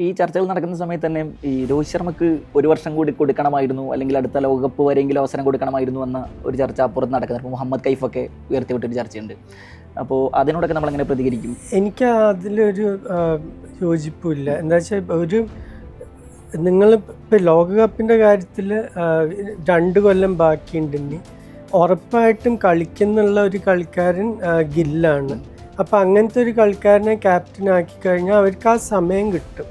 ഈ ചർച്ചകൾ നടക്കുന്ന സമയത്ത് തന്നെ ഈ രോഹിത് ശർമ്മക്ക് ഒരു വർഷം കൂടി കൊടുക്കണമായിരുന്നു, അല്ലെങ്കിൽ അടുത്ത ലോകകപ്പ് വരെയെങ്കിലും അവസരം കൊടുക്കണമായിരുന്നു എന്ന ഒരു ചർച്ച അപ്പുറത്ത് നടക്കുന്നത്. ഇപ്പോൾ മുഹമ്മദ് കൈഫൊക്കെ ഉയർത്തിവിട്ടൊരു ചർച്ചയുണ്ട്. അപ്പോൾ അതിനോടൊക്കെ നമ്മളെങ്ങനെ പ്രതികരിക്കും? എനിക്ക് അതിലൊരു യോജിപ്പില്ല. എന്താ വെച്ചാൽ നിങ്ങളിപ്പോൾ ലോകകപ്പിൻ്റെ കാര്യത്തിൽ 2 കൊല്ലം ബാക്കിയുണ്ടെങ്കിൽ ഉറപ്പായിട്ടും കളിക്കുന്നുള്ള ഒരു കളിക്കാരൻ ഗില്ലാണ്. അപ്പം അങ്ങനത്തെ ഒരു കളിക്കാരനെ ക്യാപ്റ്റനാക്കി കഴിഞ്ഞാൽ അവർക്ക് ആ സമയം കിട്ടും.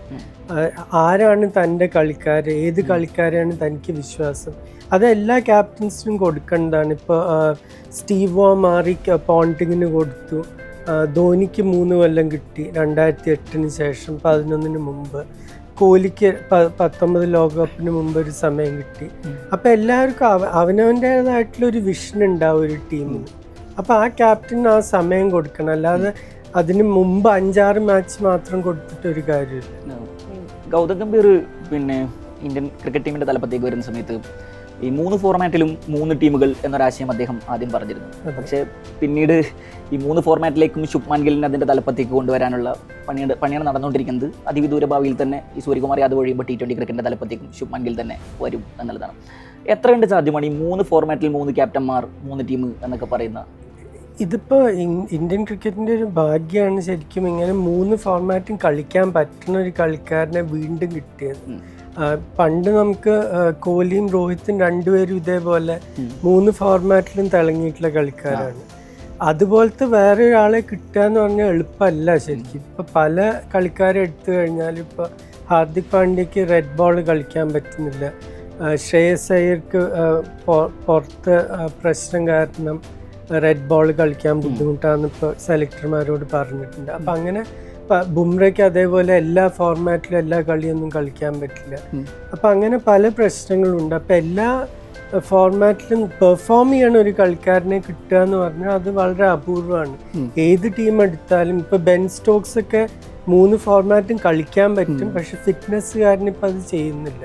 ആരാണ് തൻ്റെ കളിക്കാർ, ഏത് കളിക്കാരെയാണ് തനിക്ക് വിശ്വാസം, അത് എല്ലാ ക്യാപ്റ്റൻസിനും കൊടുക്കേണ്ടതാണ്. ഇപ്പോൾ സ്റ്റീവ് വോ മാറി പോണ്ടിങ്ങിന് കൊടുത്തു, ധോണിക്ക് 3 കൊല്ലം കിട്ടി 2008 ശേഷം, 11 മുമ്പ്, കോഹ്ലിക്ക് 19 ലോകകപ്പിന് മുമ്പ് ഒരു സമയം കിട്ടി. അപ്പോൾ എല്ലാവർക്കും അവനവൻ്റേതായിട്ടുള്ളൊരു വിഷൻ ഉണ്ടാവും ഒരു ടീമിന്. അപ്പോൾ ആ ക്യാപ്റ്റന് ആ സമയം കൊടുക്കണം, അല്ലാതെ അതിന് മുമ്പ് 5-6 മാച്ച് മാത്രം കൊടുത്തിട്ട് ഒരു കാര്യമില്ല. ഗൗതം ഗംഭീർ പിന്നെ ഇന്ത്യൻ ക്രിക്കറ്റ് ടീമിൻ്റെ തലപ്പത്തേക്ക് വരുന്ന സമയത്ത് ഈ 3 ഫോർമാറ്റിലും 3 ടീമുകൾ എന്നൊരാശയം അദ്ദേഹം ആദ്യം പറഞ്ഞിരുന്നു. പക്ഷേ പിന്നീട് ഈ 3 ഫോർമാറ്റിലേക്കും ശുഭ്മാൻ ഗില്ലിനെ അതിൻ്റെ തലപ്പത്തേക്ക് കൊണ്ടുവരാനുള്ള പണിയാണ് നടന്നുകൊണ്ടിരിക്കുന്നത്. അതിവിദൂര ഭാവിയിൽ തന്നെ ഈ സൂര്യകുമാർ യാദവ് ഒഴിയുമ്പോൾ T20 ക്രിക്കറ്റിൻ്റെ തലപ്പത്തേക്കും ശുഭ്മാൻ ഗിൽ തന്നെ വരും എന്നുള്ളതാണ്. എത്ര കണ്ട് സാധ്യമാണ് ഈ 3 ഫോർമാറ്റിൽ 3 ക്യാപ്റ്റന്മാർ 3 ടീം എന്നൊക്കെ പറയുന്ന? ഇതിപ്പോൾ ഇന്ത്യൻ ക്രിക്കറ്റിൻ്റെ ഒരു ഭാഗ്യമാണ് ശരിക്കും ഇങ്ങനെ 3 ഫോർമാറ്റും കളിക്കാൻ പറ്റുന്ന ഒരു കളിക്കാരനെ വീണ്ടും കിട്ടിയത്. പണ്ട് നമുക്ക് കോഹ്ലിയും രോഹിത്തും 2 പേരും ഇതേപോലെ 3 ഫോർമാറ്റിലും തിളങ്ങിയിട്ടുള്ള കളിക്കാരാണ്. അതുപോലത്തെ വേറെ ഒരാളെ കിട്ടുക എന്ന് പറഞ്ഞാൽ എളുപ്പമല്ല ശരിക്കും. ഇപ്പോൾ പല കളിക്കാരെ എടുത്തു കഴിഞ്ഞാൽ ഇപ്പോൾ ഹാർദിക് പാണ്ഡ്യയ്ക്ക് റെഡ് ബോൾ കളിക്കാൻ പറ്റുന്നില്ല, ശ്രേയസ് അയ്യർക്ക് പുറത്ത് പ്രശ്നം കാരണം റെഡ് ബോൾ കളിക്കാൻ ബുദ്ധിമുട്ടാണെന്ന് ഇപ്പോൾ സെലക്ടർമാരോട് പറഞ്ഞിട്ടുണ്ട്. അപ്പം അങ്ങനെ ബുംറയ്ക്ക് അതേപോലെ എല്ലാ ഫോർമാറ്റിലും എല്ലാ കളിയൊന്നും കളിക്കാൻ പറ്റില്ല. അപ്പം അങ്ങനെ പല പ്രശ്നങ്ങളുണ്ട്. അപ്പം എല്ലാ ഫോർമാറ്റിലും പെർഫോം ചെയ്യണ ഒരു കളിക്കാരനെ കിട്ടുക എന്ന് പറഞ്ഞാൽ അത് വളരെ അപൂർവമാണ്. ഏത് ടീം എടുത്താലും ഇപ്പോൾ ബെൻ സ്റ്റോക്സ് ഒക്കെ 3 ഫോർമാറ്റും കളിക്കാൻ പറ്റും, പക്ഷെ ഫിറ്റ്നസ് കാരണം ഇപ്പം അത് ചെയ്യുന്നില്ല.